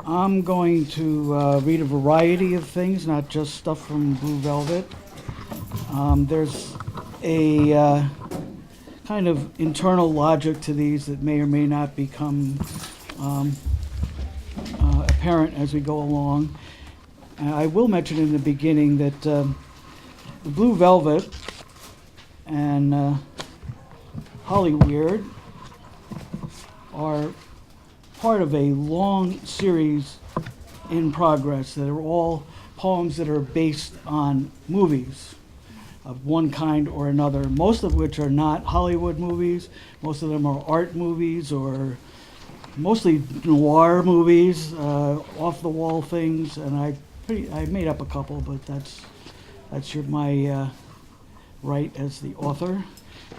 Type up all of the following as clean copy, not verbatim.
I'm going to read a variety of things, not just stuff from Blue Velvet. There's a kind of internal logic to these that may or may not become apparent as we go along. I will mention in the beginning that the Blue Velvet and Hollyweird are part of a long series in progress that are all poems that are based on movies of one kind or another, most of which are not Hollywood movies. Most of them are art movies or mostly noir movies, off-the-wall things, and I made up a couple, but that's my right as the author.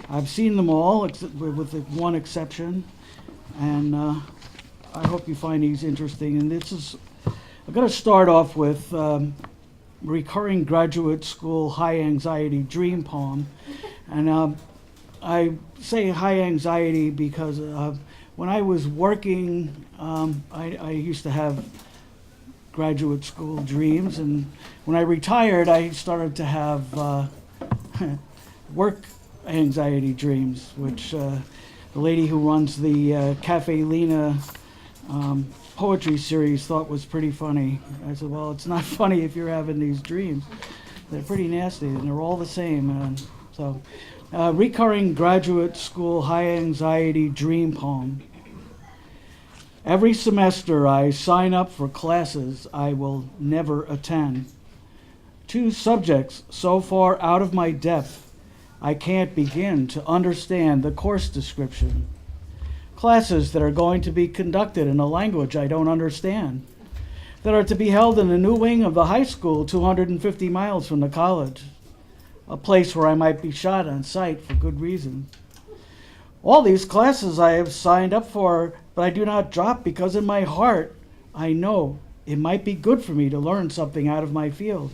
I've seen them all, with one exception, and I hope you find these interesting. And I'm going to start off with recurring graduate school high anxiety dream poem, and I say high anxiety because when I was working, I used to have graduate school dreams, and when I retired, I started to have work anxiety dreams, which the lady who runs the Cafe Lena poetry series thought was pretty funny. I said, well, it's not funny if you're having these dreams. They're pretty nasty, and they're all the same. Recurring graduate school high anxiety dream poem. Every semester I sign up for classes I will never attend. 2 subjects so far out of my depth I can't begin to understand the course description. Classes that are going to be conducted in a language I don't understand, that are to be held in the new wing of the high school 250 miles from the college, a place where I might be shot on sight for good reason. All these classes I have signed up for, but I do not drop because in my heart I know it might be good for me to learn something out of my field.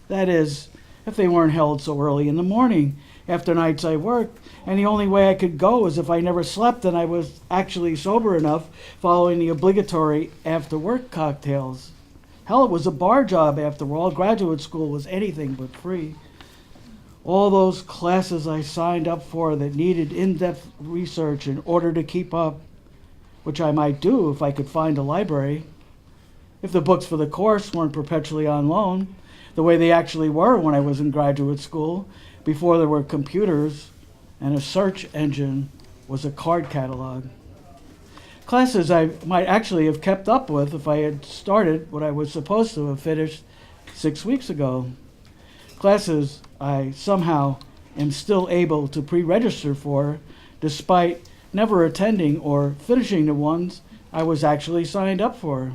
That is, if they weren't held so early in the morning after nights I worked, and the only way I could go is if I never slept and I was actually sober enough following the obligatory after-work cocktails. Hell, it was a bar job after all. Graduate school was anything but free. All those classes I signed up for that needed in-depth research in order to keep up, which I might do if I could find a library, if the books for the course weren't perpetually on loan, the way they actually were when I was in graduate school, before there were computers and a search engine was a card catalog. Classes I might actually have kept up with if I had started what I was supposed to have finished 6 weeks ago. Classes I somehow am still able to pre-register for, despite never attending or finishing the ones I was actually signed up for.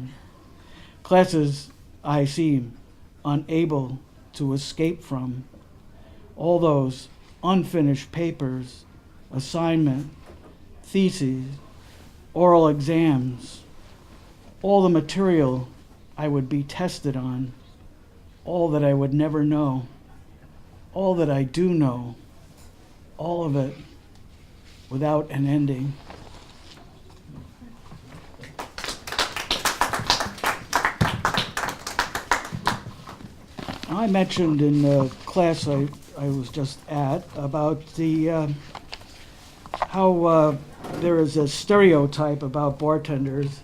Classes I seem unable to escape from. All those unfinished papers, assignment, theses, oral exams, all the material I would be tested on, all that I would never know, all that I do know, all of it without an ending. I mentioned in the class I was just at about the how there is a stereotype about bartenders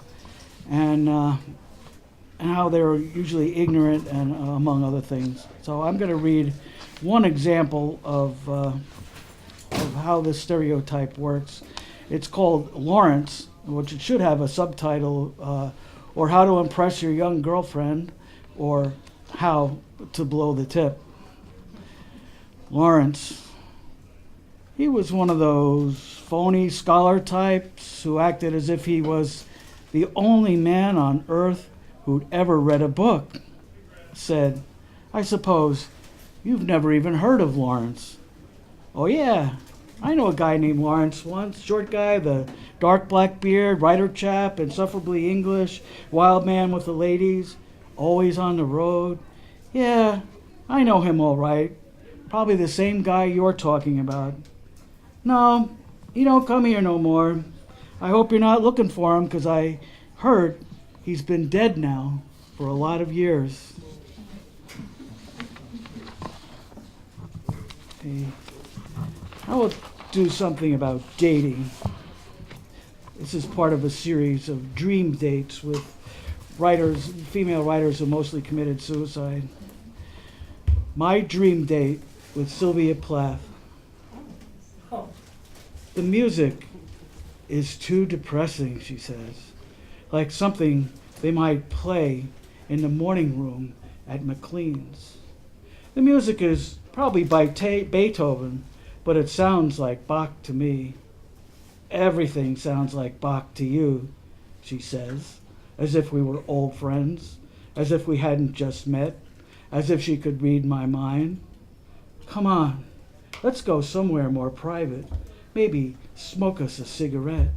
and how they're usually ignorant and among other things. So I'm going to read one example of how this stereotype works. It's called Lawrence, which it should have a subtitle, or How to Impress Your Young Girlfriend, or How to Blow the Tip. Lawrence. He was one of those phony scholar types who acted as if he was the only man on earth who'd ever read a book. Said, I suppose you've never even heard of Lawrence. Oh yeah, I know a guy named Lawrence once. Short guy, the dark black beard, writer chap, insufferably English, wild man with the ladies, always on the road. Yeah, I know him all right. Probably the same guy you're talking about. No, he don't come here no more. I hope you're not looking for him, 'cause I heard He's been dead now for a lot of years. Okay. I will do something about dating. This is part of a series of dream dates with writers, female writers who mostly committed suicide. My dream date with Sylvia Plath. The music is too depressing, she says, like something they might play in the morning room at McLean's. The music is probably by Beethoven, but it sounds like Bach to me. Everything sounds like Bach to you, she says, as if we were old friends, as if we hadn't just met, as if she could read my mind. Come on, let's go somewhere more private. Maybe smoke us a cigarette.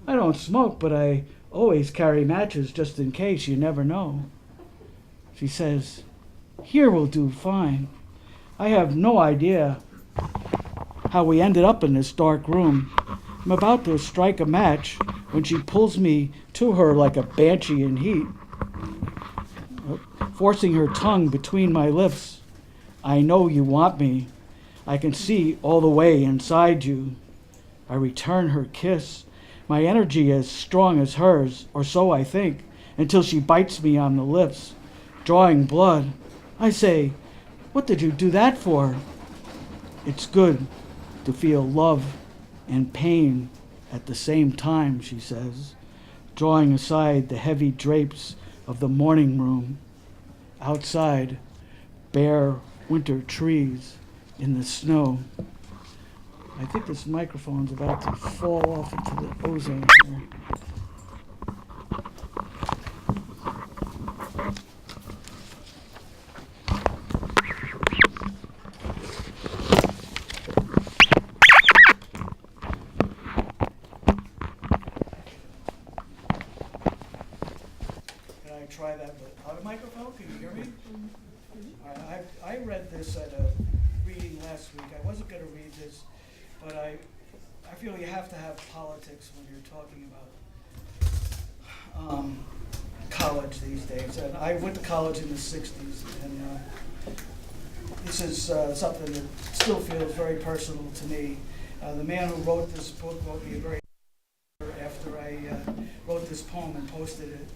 I don't smoke, but I always carry matches just in case. You never know. She says, here will do fine. I have no idea how we ended up in this dark room. I'm about to strike a match when she pulls me to her like a banshee in heat, forcing her tongue between my lips. I know you want me. I can see all the way inside you. I return her kiss. My energy as strong as hers, or so I think, until she bites me on the lips, drawing blood. I say, what did you do that for? It's good to feel love and pain at the same time, she says, drawing aside the heavy drapes of the morning room. Outside, bare winter trees in the snow. I think this microphone's about to fall off into the ozone here. Can I try that without a microphone? Can you hear me? I read this at a reading last week. I wasn't going to read this, but I feel you have to have politics when you're talking about college these days. And I went to college in the 60s, and this is something that still feels very personal to me. The man who wrote this book wrote me a very after I wrote this poem and posted it.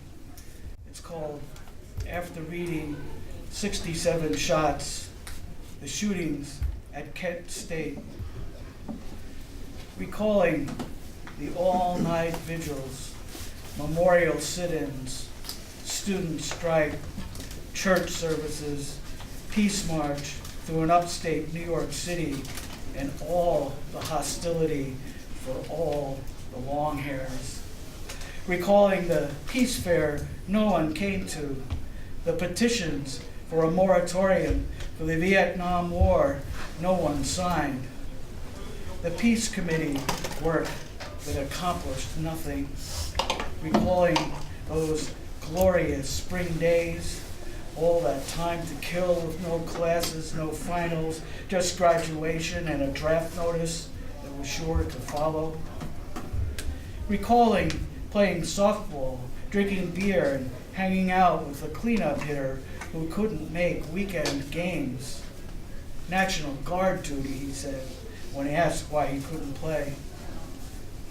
It's called After Reading 67 Shots, the Shootings at Kent State. Recalling the all-night vigils, memorial sit-ins, student strike, church services, peace march through an upstate New York City, and all the hostility for all the long hairs. Recalling the peace fair no one came to, the petitions for a moratorium for the Vietnam War no one signed, the peace committee work that accomplished nothing, recalling those glorious spring days, all that time to kill with no classes, no finals, just graduation and a draft notice that was sure to follow. Recalling playing softball, drinking beer, and hanging out with a cleanup hitter who couldn't make weekend games. National Guard duty, he said, when he asked why he couldn't play.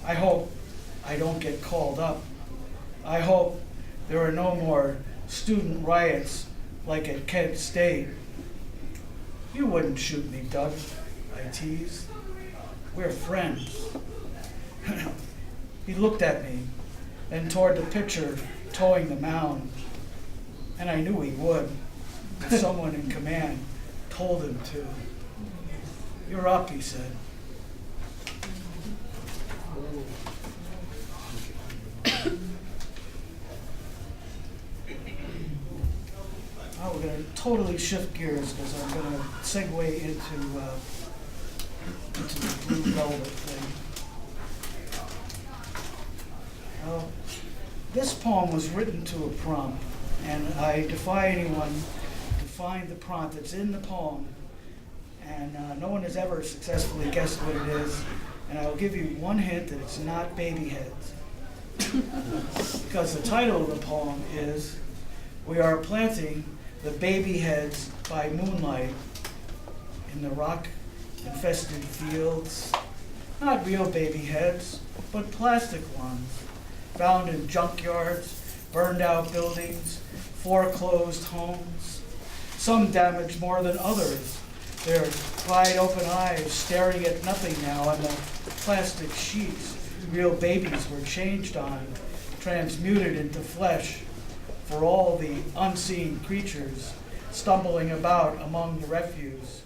I hope I don't get called up. I hope there are no more student riots like at Kent State. You wouldn't shoot me, Doug, I teased. We're friends. He looked at me, then toward the pitcher towing the mound. And I knew he would, but someone in command told him to. You're up, he said. Oh, we're going to totally shift gears because I'm going to segue into the blue velvet thing. This poem was written to a prompt, and I defy anyone to find the prompt that's in the poem, and no one has ever successfully guessed what it is, and I will give you one hint that it's not baby heads. because the title of the poem is "We Are Planting the Baby Heads by Moonlight in the Rock-Infested Fields." Not real baby heads, but plastic ones, found in junkyards, burned out buildings, foreclosed homes, some damaged more than others, their wide open eyes staring at nothing now on the plastic sheets real babies were changed on, transmuted into flesh for all the unseen creatures stumbling about among the refuse,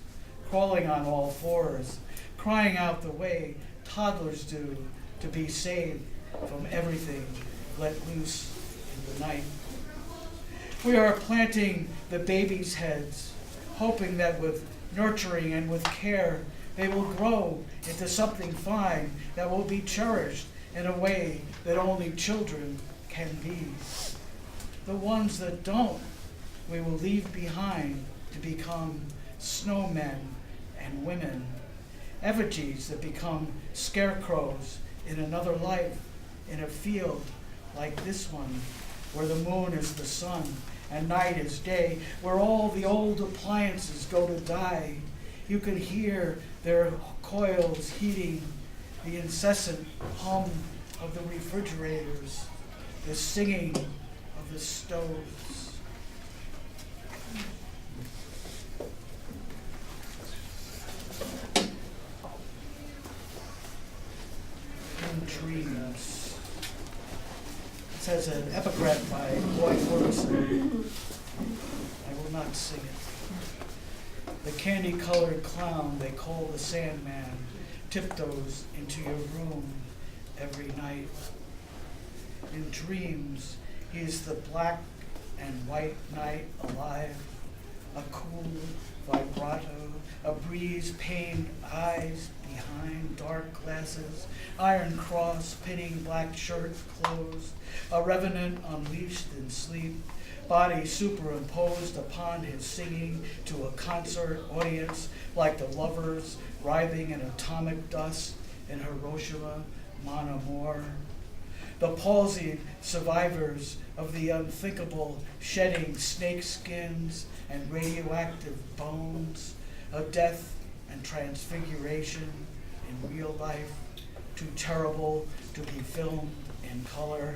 crawling on all fours, crying out the way toddlers do to be saved from everything let loose in the night. We are planting the babies' heads, hoping that with nurturing and with care, they will grow into something fine that will be cherished in a way that only children can be. The ones that don't, we will leave behind to become snowmen and women, effigies that become scarecrows in another life, in a field like this one, where the moon is the sun and night is day, where all the old appliances go to die. You can hear their coils heating, the incessant hum of the refrigerators, the singing of the stoves. In dreams. It says an epigram by Lloyd Morrison. I will not sing it. The candy-colored clown they call the Sandman tiptoes into your room every night. In dreams, he is the black and white night alive, a cool vibrato, a breeze-paned eyes behind dark glasses, iron cross pinning black shirt closed, a revenant unleashed in sleep, body superimposed upon his singing to a concert audience like the lovers writhing in atomic dust in Hiroshima, Mon Amour. The palsied survivors of the unthinkable, shedding snake skins and radioactive bones, of death and transfiguration in real life, too terrible to be filmed in color.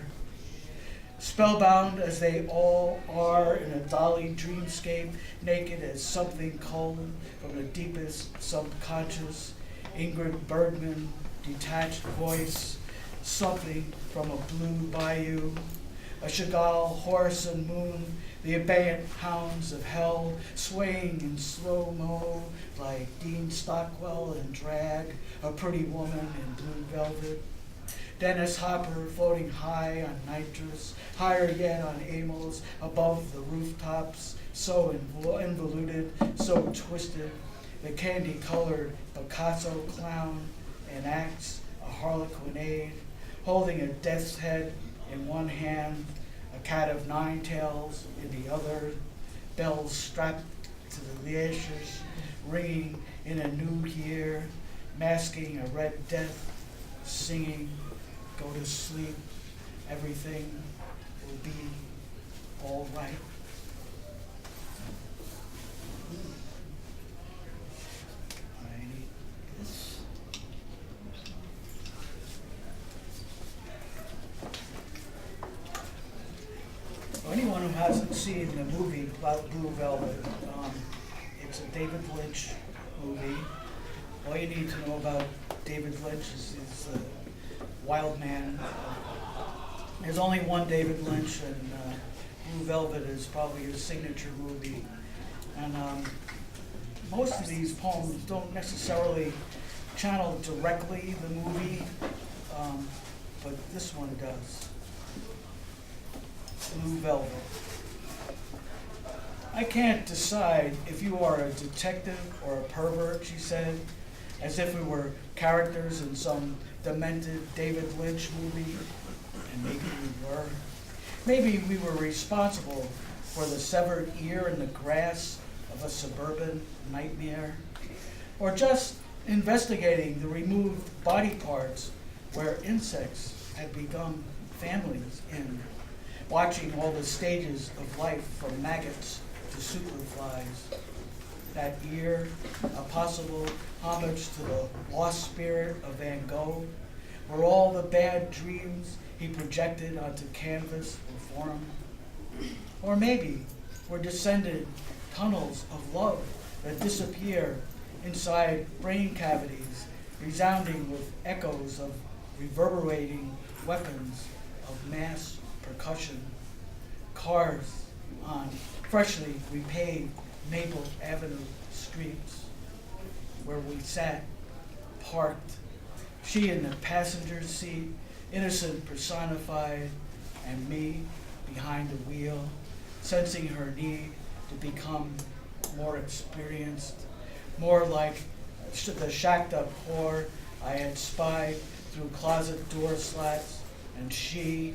Spellbound as they all are in a Dali dreamscape, naked as something culled from the deepest subconscious, Ingrid Bergman, detached voice, something from a blue bayou, a Chagall horse and moon, the abeyant hounds of hell, swaying in slow-mo like Dean Stockwell in drag, a pretty woman in blue velvet. Dennis Hopper floating high on nitrous, higher yet on amyls, above the rooftops, so involuted, so twisted. The candy-colored Picasso clown enacts a harlequinade, holding a death's head in one hand, a cat of nine tails in the other, bells strapped to the lashes, ringing in a new year, masking a red death, singing, go to sleep, everything will be all right. I need this. For anyone who hasn't seen the movie Blue Velvet, it's a David Lynch movie. All you need to know about David Lynch is he's a wild man. There's only one David Lynch, and Blue Velvet is probably his signature movie. And most of these poems don't necessarily channel directly the movie, but this one does. Blue Velvet. I can't decide if you are a detective or a pervert, she said, as if we were characters in some demented David Lynch movie, and maybe we were. Maybe we were responsible for the severed ear in the grass of a suburban nightmare, or just investigating the removed body parts where insects had become families in, watching all the stages of life from maggots to superflies. That year, a possible homage to the lost spirit of Van Gogh, where all the bad dreams he projected onto canvas were formed. Or maybe we're descended tunnels of love that disappear inside brain cavities, resounding with echoes of reverberating weapons of mass percussion. Cars on freshly repaved Maple Avenue streets, where we sat, parked, she in the passenger seat, innocent personified, and me behind the wheel, sensing her need to become more experienced, more like the shacked up whore I had spied through closet door slats, and she,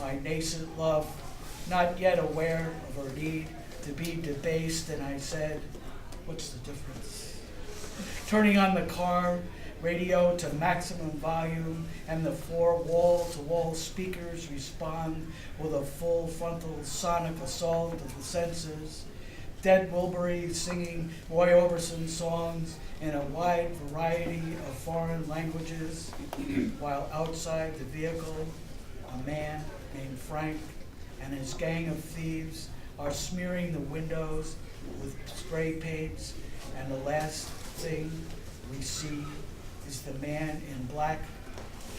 my nascent love, not yet aware of her need to be debased, and I said, what's the difference? Turning on the car radio to maximum volume, and the 4 wall-to-wall speakers respond with a full frontal sonic assault of the senses. Dead Wilbury singing Roy Orbison songs in a wide variety of foreign languages, while outside the vehicle, a man named Frank and his gang of thieves are smearing the windows with spray paints, and the last thing we see is the man in black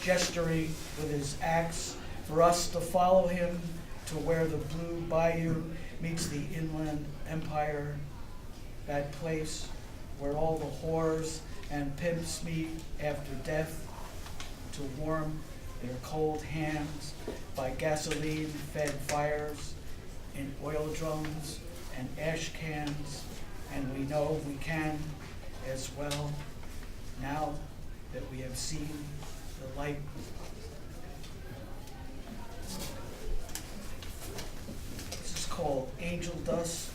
gesturing with his axe for us to follow him to where the blue bayou meets the inland empire, that place where all the whores and pimps meet after death to warm their cold hands by gasoline-fed fires in oil drums and ash cans, and we know we can as well now that we have seen the light. This is called Angel Dust.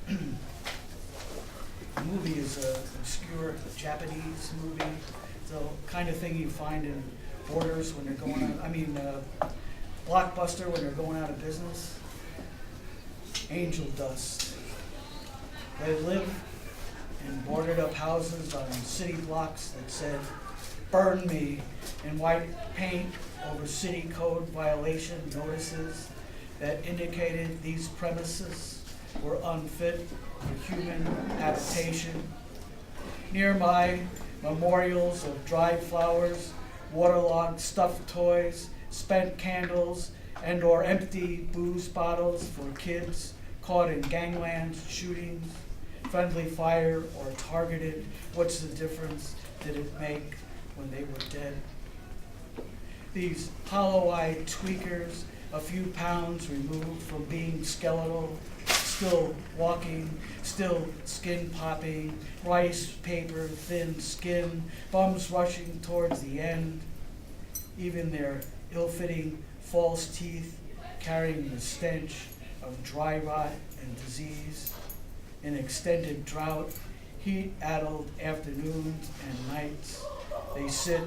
The movie is an obscure Japanese movie. It's the kind of thing you find in Borders when they're going on, Blockbuster when they're going out of business. Angel Dust. They live in boarded up houses on city blocks that said, "Burn me," in white paint over city code violation notices that indicated these premises were unfit for human habitation. Nearby, memorials of dried flowers, waterlogged stuffed toys, spent candles, and or empty booze bottles for kids caught in gangland shootings, friendly fire or targeted. What's the difference did it make when they were dead? These hollow-eyed tweakers, a few pounds removed from being skeletal, still walking, still skin popping, rice paper, thin skin, bums rushing towards the end, even their ill-fitting false teeth carrying the stench of dry rot and disease. In extended drought, heat-addled afternoons and nights, they sit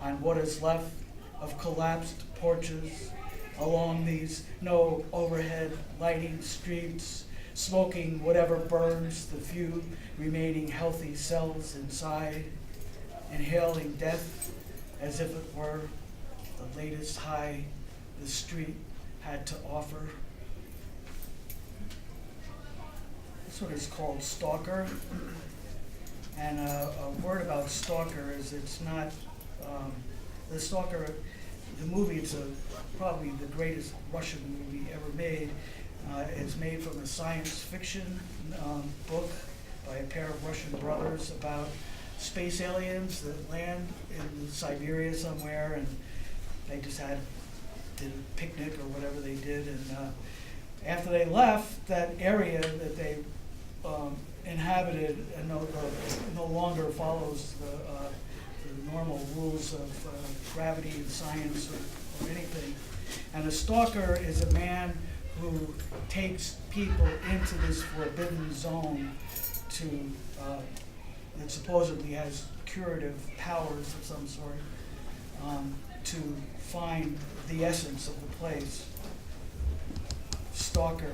on what is left of collapsed porches along these no overhead lighting streets, smoking whatever burns the few remaining healthy cells inside, inhaling death as if it were the latest high the street had to offer. This one is called Stalker. And a word about Stalker is it's not, the Stalker, the movie, it's probably the greatest Russian movie ever made. It's made from a science fiction book by a pair of Russian brothers about space aliens that land in Siberia somewhere, and they just did a picnic or whatever they did, and after they left, that area that they inhabited and no longer follows the normal rules of gravity and science or anything. And a stalker is a man who takes people into this forbidden zone that supposedly has curative powers of some sort. to find the essence of the place. Stalker.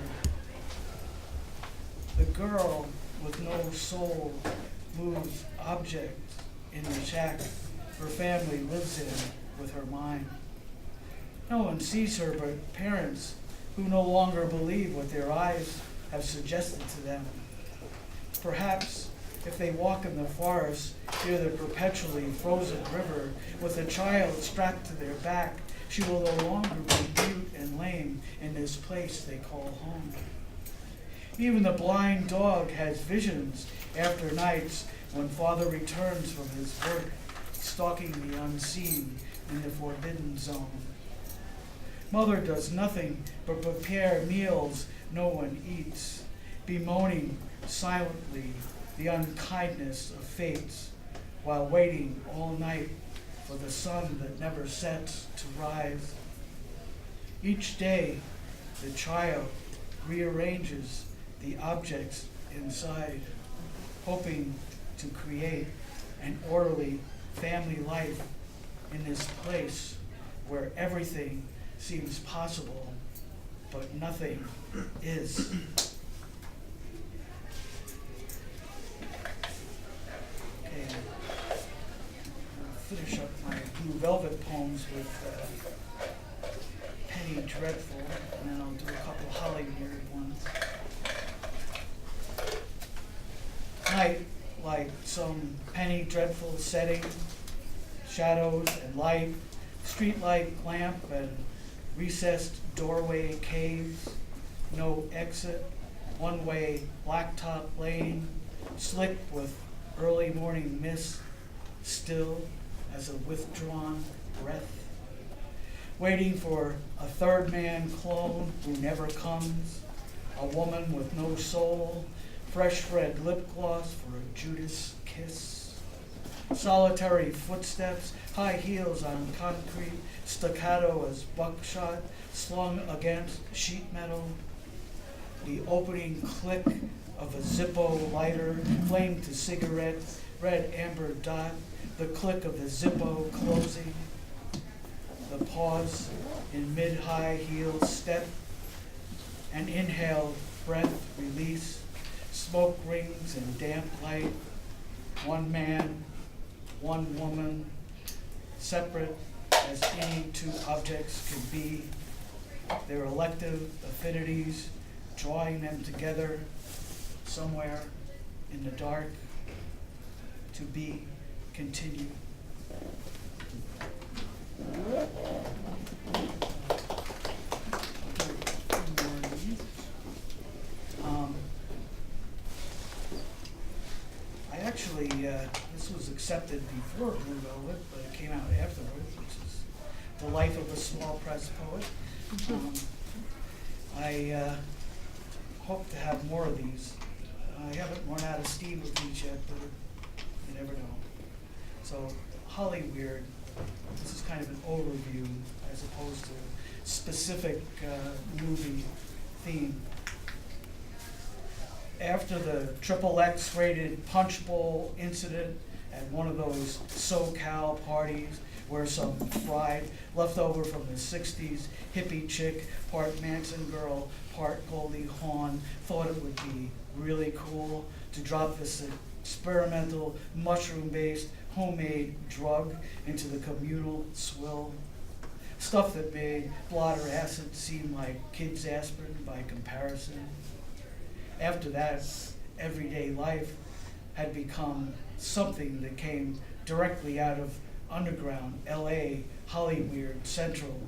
The girl with no soul moves objects in the shack her family lives in with her mind. No one sees her but parents who no longer believe what their eyes have suggested to them. Perhaps if they walk in the forest near the perpetually frozen river with a child strapped to their back, she will no longer be mute and lame in this place they call home. Even the blind dog has visions after nights when father returns from his work, stalking the unseen in the forbidden zone. Mother does nothing but prepare meals no one eats, bemoaning silently the unkindness of fates, while waiting all night for the sun that never sets to rise. Each day, the child rearranges the objects inside, hoping to create an orderly family life in this place where everything seems possible, but nothing is. Okay, I'll finish up my Blue Velvet poems with Penny Dreadful, and then I'll do a couple Hollywood ones. Night, like some Penny Dreadful setting, shadows and light, streetlight lamp and recessed doorway caves, no exit, one-way blacktop lane, slick with early morning mist, still as a withdrawn breath, waiting for a third man clone who never comes, a woman with no soul, fresh red lip gloss for a Judas kiss, solitary footsteps, high heels on concrete, staccato as buckshot slung against sheet metal, the opening click of a Zippo lighter, flame to cigarette, red amber dot, the click of the Zippo closing, the pause in mid-high heel step, an inhaled breath release, smoke rings and damp light, one man, one woman, separate as any two objects can be, their elective affinities drawing them together somewhere in the dark, to be continued. I actually, this was accepted before Blue Velvet, but it came out afterwards, which is The Life of a Small Press Poet. I hope to have more of these. I haven't run out of steam with these yet, but you never know. So, Hollyweird, this is kind of an overview as opposed to specific movie theme. After the XXX rated Punch Bowl incident at one of those SoCal parties where some fried, leftover from the 60s hippie chick, part Manson girl, part Goldie Hawn, thought it would be really cool to drop this experimental mushroom-based homemade drug into the communal swill. Stuff that made blotter acid seem like kids' aspirin by comparison. After that, everyday life had become something that came directly out of underground LA, Hollyweird Central,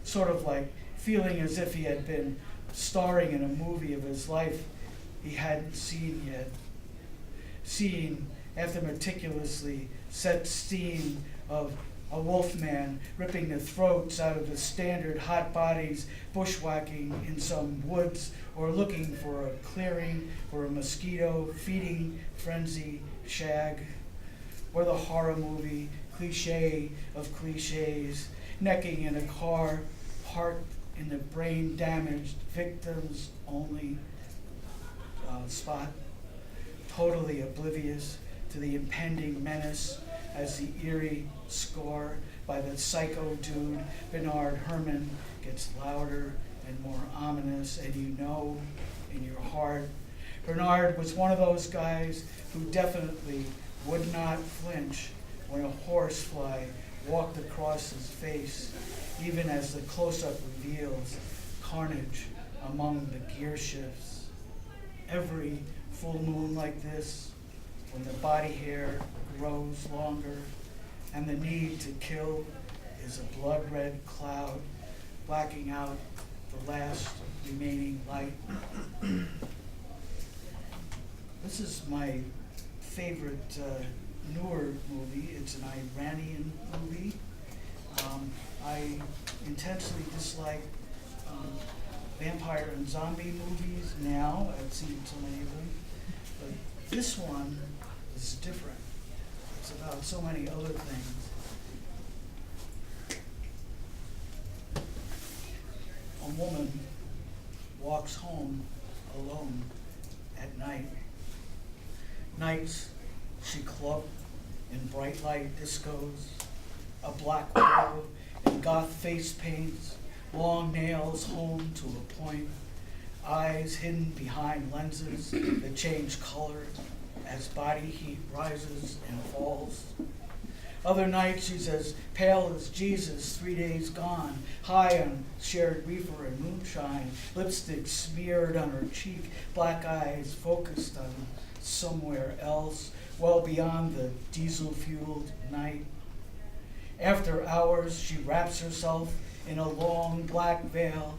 sort of like feeling as if he had been starring in a movie of his life he hadn't seen yet. Seeing, after meticulously set scene of a wolfman ripping the throats out of the standard hot bodies bushwhacking in some woods, or looking for a clearing for a mosquito feeding frenzy shag, or the horror movie cliche of cliches, necking in a car parked in the brain damaged victims only spot, totally oblivious to the impending menace as the eerie score by the psycho dude, Bernard Herrmann, gets louder and more ominous, and you know in your heart. Bernard was one of those guys who definitely would not flinch when a horsefly walked across his face, even as the close-up reveals carnage among the gear shifts. Every full moon like this, when the body hair grows longer and the need to kill is a blood-red cloud blacking out the last remaining light. This is my favorite newer movie. It's an Iranian movie. I intensely dislike vampire and zombie movies now. I've seen so many of them. But this one is different. It's about so many other things. A woman walks home alone at night. Nights she clubbed in bright light discos, a black widow in goth face paints, long nails honed to a point, eyes hidden behind lenses that change color as body heat rises and falls. Other nights she's as pale as Jesus, 3 days gone, high on shared reefer and moonshine, lipstick smeared on her cheek, black eyes focused on somewhere else, well beyond the diesel-fueled night. After hours, she wraps herself in a long black veil,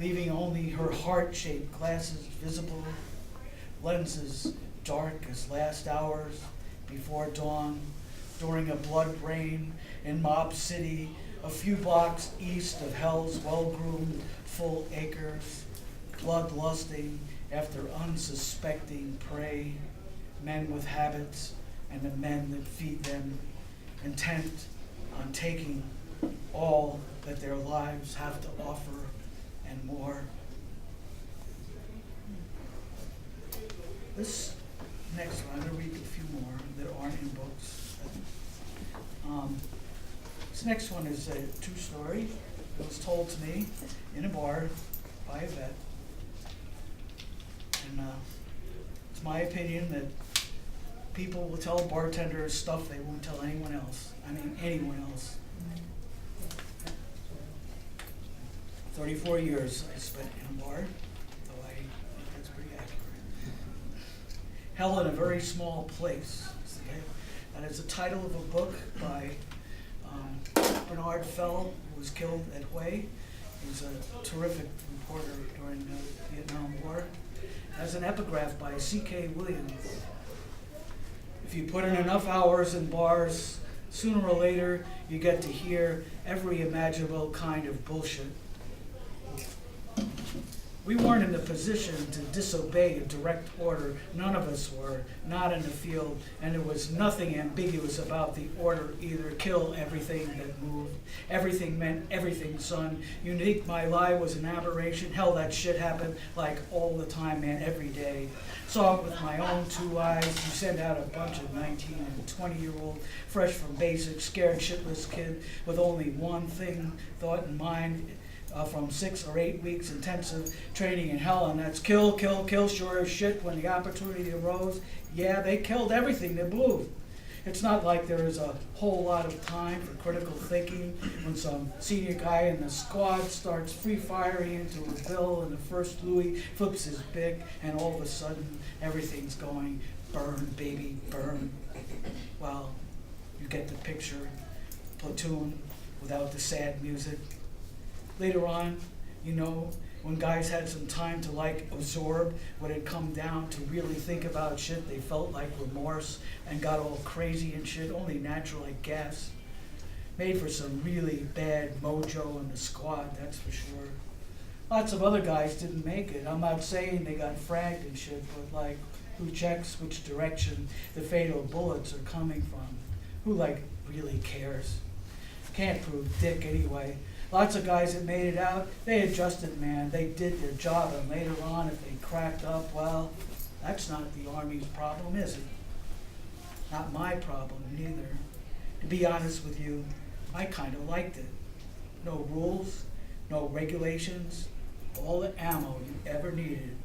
leaving only her heart-shaped glasses visible, lenses dark as last hours before dawn, during a blood rain in Mob City, a few blocks east of hell's well-groomed full acres, bloodlusting after unsuspecting prey, men with habits and the men that feed them, intent on taking all that their lives have to offer and more. This next one, I'm going to read a few more that aren't in books. This next one is a true story. It was told to me in a bar by a vet. And it's my opinion that people will tell bartenders stuff they won't tell anyone else. I mean, anyone else. 34 years I spent in a bar, though I think that's pretty accurate. Hell in a Very Small Place. That is the title of a book by Bernard Fell, who was killed at Hue. He was a terrific reporter during the Vietnam War. As an epigraph by C.K. Williams. If you put in enough hours in bars, sooner or later you get to hear every imaginable kind of bullshit. We weren't in a position to disobey a direct order. None of us were, not in the field, and there was nothing ambiguous about the order either. Kill everything that moved. Everything meant everything, son. Unique, my lie was an aberration. Hell, that shit happened like all the time, man, every day. Saw it with my own two eyes. You send out a bunch of 19 and 20-year-old, fresh from basic, scared shitless kid with only one thing, thought in mind, from 6 or 8 weeks intensive training in hell, and that's kill, kill, kill, sure as shit when the opportunity arose. Yeah, they killed everything that moved. It's not like there is a whole lot of time for critical thinking when some senior guy in the squad starts free firing into a bill and the first Louis flips his big, and all of a sudden everything's going burn, baby, burn. Well, you get the picture. Platoon without the sad music. Later on, you know, when guys had some time to like absorb what had come down to really think about shit, they felt like remorse and got all crazy and shit, only natural, I guess. Made for some really bad mojo in the squad, that's for sure. Lots of other guys didn't make it. I'm not saying they got fragged and shit, but like, who checks which direction the fatal bullets are coming from? Who like really cares? Can't prove dick anyway. Lots of guys that made it out, they adjusted, man. They did their job, and later on, if they cracked up, well, that's not the Army's problem, is it? Not my problem, neither. To be honest with you, I kind of liked it. No rules, no regulations, all the ammo you ever needed.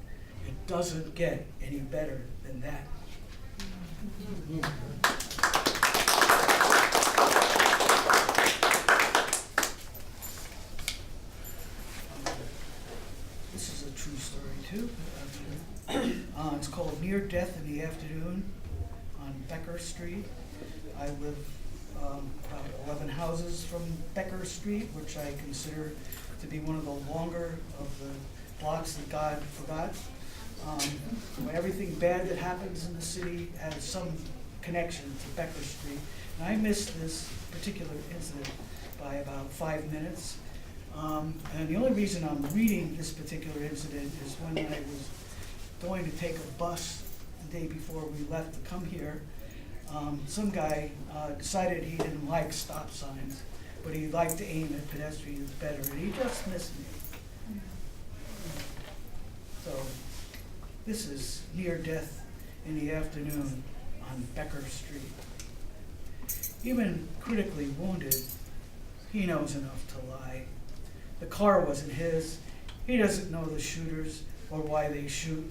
It doesn't get any better than that. This is a true story too. It's called Near Death in the Afternoon on Becker Street. I live about 11 houses from Becker Street, which I consider to be one of the longer of the blocks that God forgot. Everything bad that happens in the city has some connection to Becker Street. And I missed this particular incident by about 5 minutes. And the only reason I'm reading this particular incident is when I was going to take a bus the day before we left to come here. Some guy decided he didn't like stop signs, but he liked to aim at pedestrians better, and he just missed me. So this is Near Death in the Afternoon on Becker Street. Even critically wounded, he knows enough to lie. The car wasn't his. He doesn't know the shooters or why they shoot.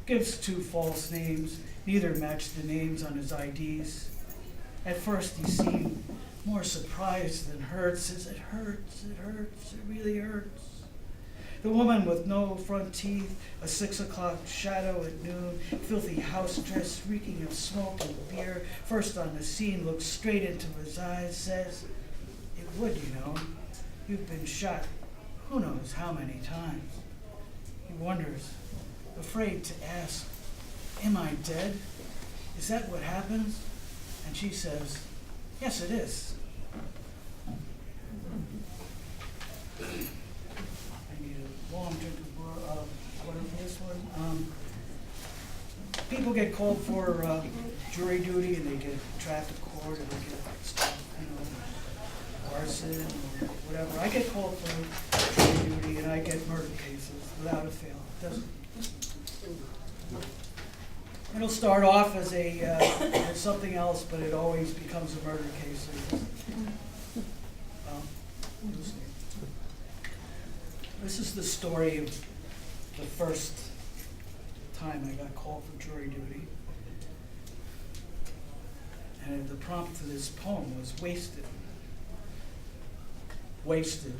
Gives 2 false names. Neither match the names on his IDs. At first he seemed more surprised than hurt. Says, it hurts, it really hurts. The woman with no front teeth, a 6 o'clock shadow at noon, filthy house dress reeking of smoke and beer, first on the scene, looks straight into his eyes, says, it would, you know. You've been shot who knows how many times. He wonders, afraid to ask, am I dead? Is that what happens? And she says, yes, it is. I need a long drink of water for this one. People get called for jury duty, and they get traffic court, or they get stuff, arson or whatever. I get called for jury duty, and I get murder cases without a fail. It'll start off as as something else, but it always becomes a murder case. We'll see. This is the story of the first time I got called for jury duty. And the prompt to this poem was wasted. Wasted.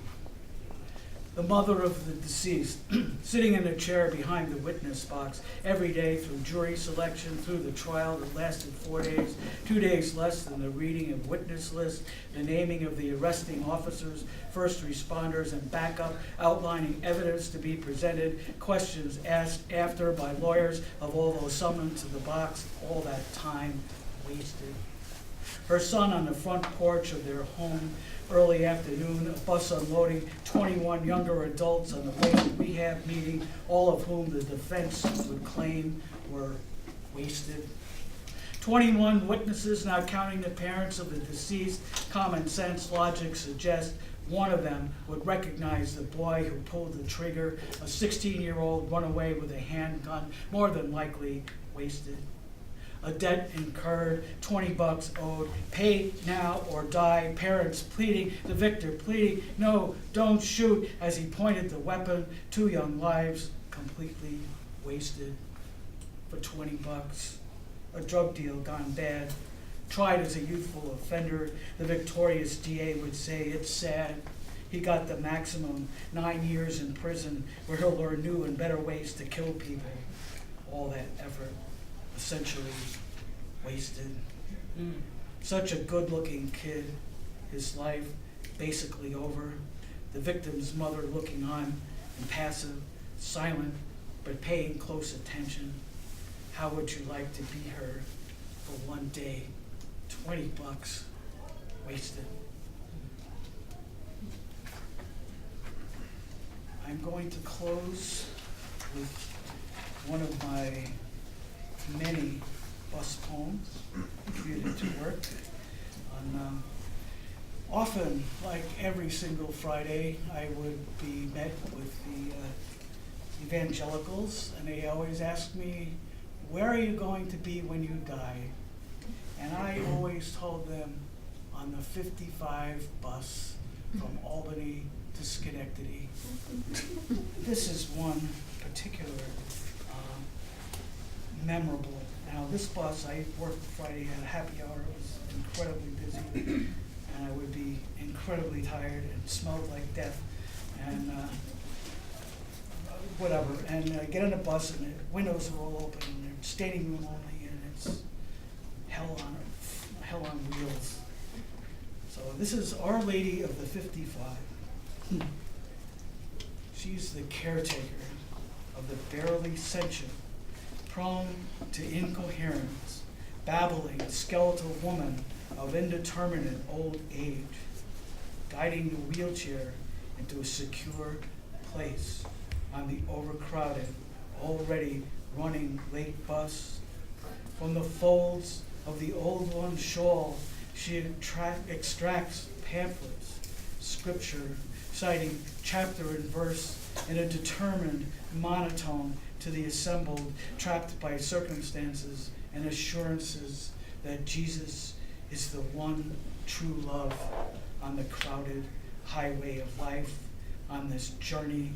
The mother of the deceased, sitting in a chair behind the witness box every day through jury selection, through the trial that lasted 4 days, 2 days less than the reading of witness lists, the naming of the arresting officers, first responders, and backup, outlining evidence to be presented, questions asked after by lawyers of all those summoned to the box, all that time wasted. Her son on the front porch of their home, early afternoon, a bus unloading, 21 younger adults on the way to rehab meeting, all of whom the defense would claim were wasted. 21 witnesses, not counting the parents of the deceased. Common sense, logic suggests one of them would recognize the boy who pulled the trigger, a 16-year-old runaway with a handgun, more than likely wasted. A debt incurred, $20 owed, pay now or die, parents pleading, the victor pleading, no, don't shoot, as he pointed the weapon, 2 young lives completely wasted for $20. A drug deal gone bad, tried as a youthful offender, the victorious DA would say, it's sad. He got the maximum 9 years in prison where he'll learn new and better ways to kill people. All that effort essentially wasted. Such a good-looking kid, his life basically over. The victim's mother looking on, impassive, silent, but paying close attention. How would you like to be her for one day? $20 wasted. I'm going to close with one of my many bus poems attributed to work. Often, like every single Friday, I would be met with the evangelicals, and they always ask me, where are you going to be when you die? And I always told them, on the 55 bus from Albany to Schenectady. This is one particular memorable. Now this bus, I worked Friday at a happy hour. It was incredibly busy, and I would be incredibly tired and smelled like death, and whatever. And I get on the bus, and the windows are all open, and they're standing room only, and it's hell on wheels. So this is Our Lady of the 55. She's the caretaker of the barely sentient, prone to incoherence, babbling skeletal woman of indeterminate old age, guiding the wheelchair into a secure place on the overcrowded, already running late bus. From the folds of the old one's shawl, she extracts pamphlets, scripture, citing chapter and verse in a determined monotone to the assembled, trapped by circumstances and assurances that Jesus is the one true love on the crowded highway of life, on this journey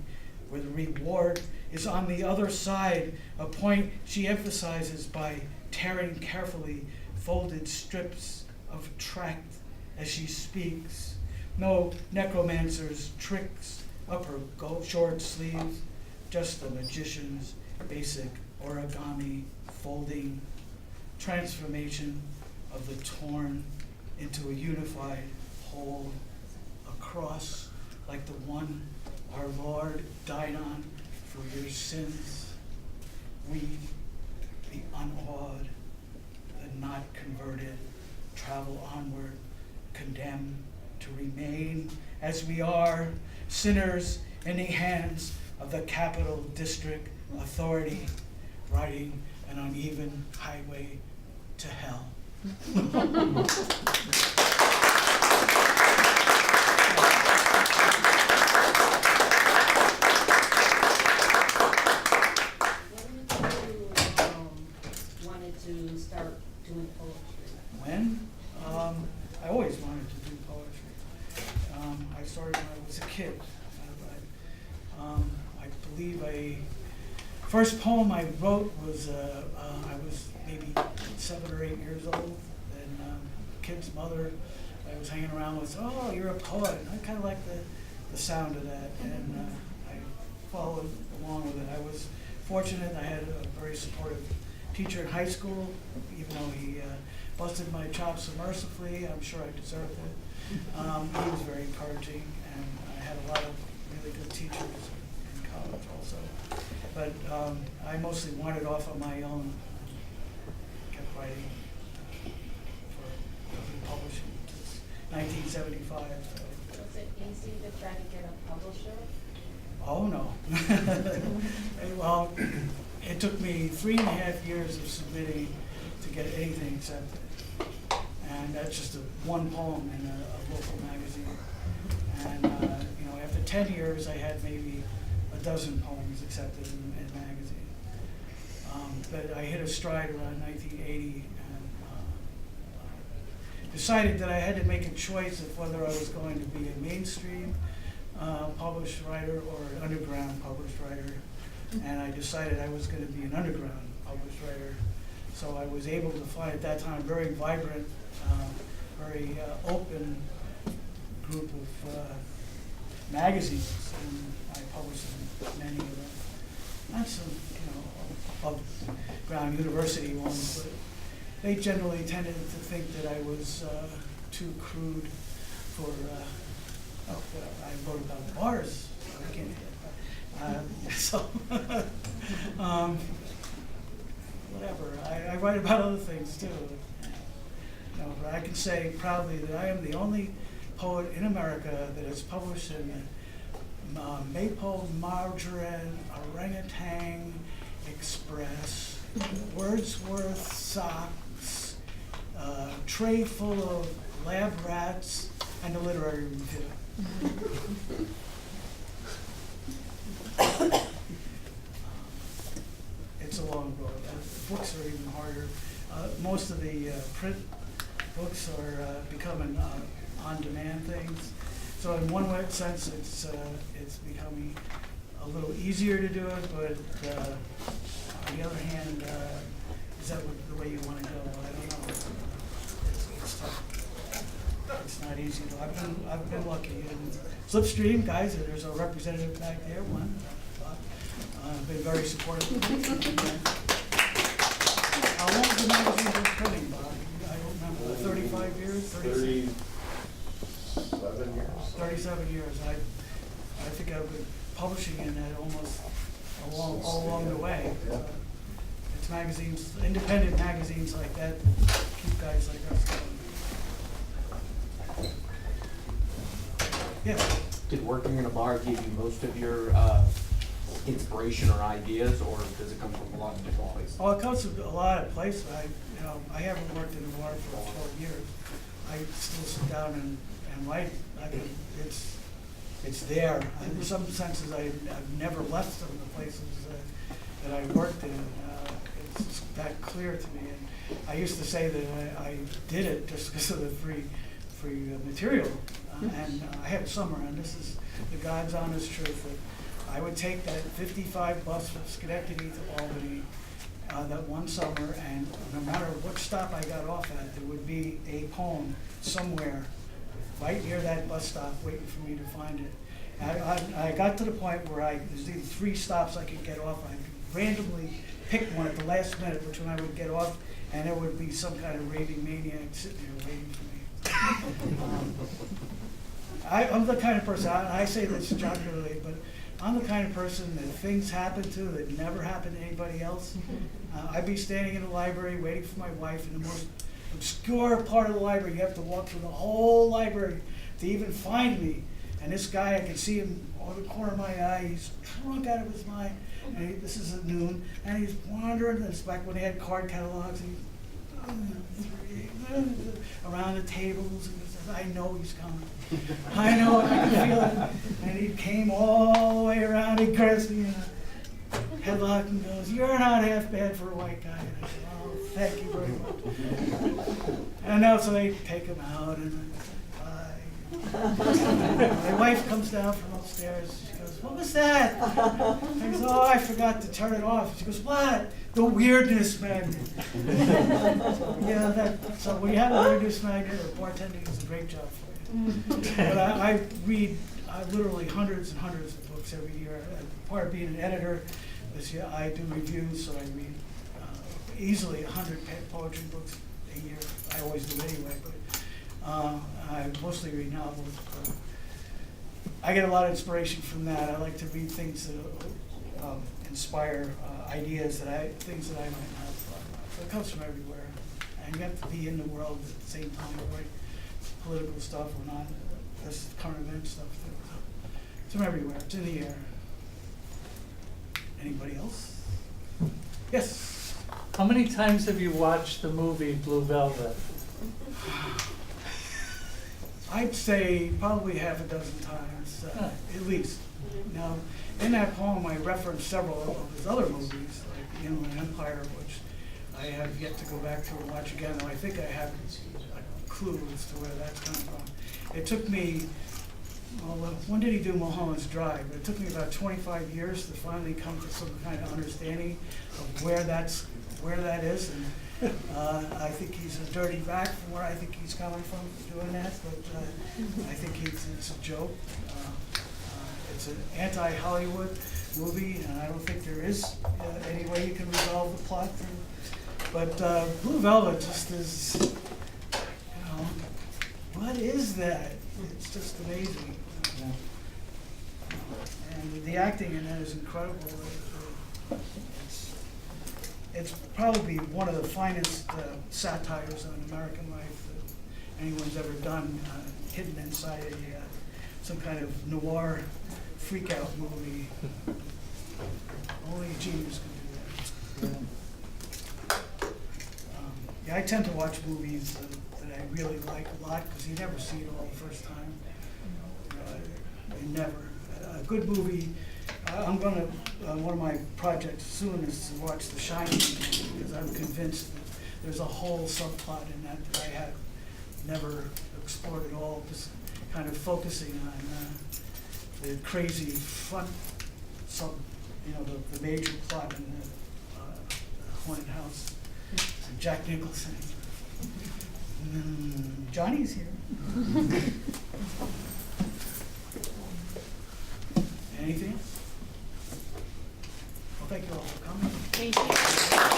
where the reward is on the other side, a point she emphasizes by tearing carefully folded strips of tract as she speaks. No necromancer's tricks up her short sleeves, just the magician's basic origami folding, transformation of the torn into a unified whole, a cross like the one our Lord died on for your sins. We, the unawed, the not converted, travel onward, condemned to remain as we are, sinners in the hands of the Capital District Authority, riding an uneven highway to hell. Wanted to start doing poetry? When? I always wanted to do poetry. I started when I was a kid. I believe first poem I wrote was, I was maybe 7 or 8 years old, and kid's mother I was hanging around with, oh, you're a poet. And I kind of liked the sound of that, and I followed along with it. I was fortunate. I had a very supportive teacher in high school, even though he busted my chops so mercifully. I'm sure I deserved it. He was very encouraging, and I had a lot of really good teachers in college also. But I mostly wandered off on my own, kept writing for publishing since 1975. So. Was it easy to try to get a publisher? Oh, no. Well, it took me 3.5 years of submitting to get anything accepted. And that's just one poem in a local magazine. And after 10 years, I had maybe a dozen poems accepted in a magazine. But I hit a stride around 1980 and decided that I had to make a choice of whether I was going to be a mainstream published writer or an underground published writer. And I decided I was going to be an underground published writer. So I was able to find, at that time, very vibrant, very open group of magazines, and I published many of them. Not some, above ground university ones, but they generally tended to think that I was too crude for, I wrote about bars, so I can't whatever. I write about other things too. But I can say proudly that I am the only poet in America that is published in Maple Margarine Orangutan Express, Wordsworth Socks, Tray Full of Lab Rats, and a Literary Review. It's a long road. Books are even harder. Most of the print books are becoming on-demand things. So in one sense, it's becoming a little easier to do it, but on the other hand, is that the way you want to go? I don't know. It's tough. It's not easy. I've been lucky. And Slipstream, guys, there's a representative back there, one. Been very supportive. How long has the magazine been printing, Bob? I don't remember. 35 years? 37 years. 37 years. I think I've been publishing in it almost all along the way. It's magazines, independent magazines like that, keep guys like us going. Yes. Did working in a bar give you most of your inspiration or ideas, or does it come from a lot of different places? Oh, it comes from a lot of places. I haven't worked in a bar for 12 years. I still sit down and write. It's there. In some senses, I've never left some of the places that I worked in. It's that clear to me. And I used to say that I did it just because of the free material. And I had a summer, and this is the God's honest truth, that I would take that 55 bus from Schenectady to Albany that one summer, and no matter what stop I got off at, there would be a poem somewhere right near that bus stop waiting for me to find it. And I got to the point where there's these 3 stops I could get off. I could randomly pick one at the last minute, which one I would get off, and there would be some kind of raving maniac sitting there waiting for me. I'm the kind of person, I say this jocularly, but I'm the kind of person that things happen to that never happened to anybody else. I'd be standing in the library waiting for my wife in the most obscure part of the library. You have to walk through the whole library to even find me. And this guy, I can see him over the corner of my eye. He's drunk out of his mind. And this is at noon, and he's wandering. It's back when they had card catalogs. And around the tables, and he says, "I know he's coming. I know it. I can feel it." And he came all the way around. He grabs me in a headlock and goes, "You're not half bad for a white guy." And I said, "Oh, thank you very much." And now so they take him out, and my wife comes down from upstairs. She goes, "What was that?" I goes, "Oh, I forgot to turn it off." She goes, "What?" "The weirdness magnet." Yeah, so when you have a weirdness magnet, bartending is a great job for you. But I read literally hundreds and hundreds of books every year. Part of being an editor is I do reviews, so I read easily 100 poetry books a year. I always do anyway, but I mostly read novels. But I get a lot of inspiration from that. I like to read things that inspire ideas things that I might not have thought about. So it comes from everywhere, and you have to be in the world at the same time, right? Political stuff or not, this current event stuff. It's from everywhere. It's in the air. Anybody else? Yes. How many times have you watched the movie Blue Velvet? I'd say probably half a dozen times, at least. Now, in that poem, I referenced several of his other movies, like The Inland Empire, which I have yet to go back to and watch again, though I think I have a clue as to where that's coming from. It took me, well, when did he do Mulholland's Drive? It took me about 25 years to finally come to some kind of understanding of where that is. And I think he's a dirty rat from where I think he's coming from doing that, but I think it's a joke. It's an anti-Hollywood movie, and I don't think there is any way you can resolve the plot. But Blue Velvet just is, what is that? It's just amazing. And the acting in that is incredible. It's probably one of the finest satires on American life that anyone's ever done, hidden inside some kind of noir freak-out movie. Only a genius can do that. Yeah, I tend to watch movies that I really like a lot because you never see it all the first time. Never. A good movie. I'm going to, one of my projects soon is to watch The Shining, because I'm convinced that there's a whole subplot in that I never explored at all, just kind of focusing on the crazy front, the major plot in the haunted house, and Jack Nicholson. Johnny's here. Anything? Well, thank you all for coming. Thank you.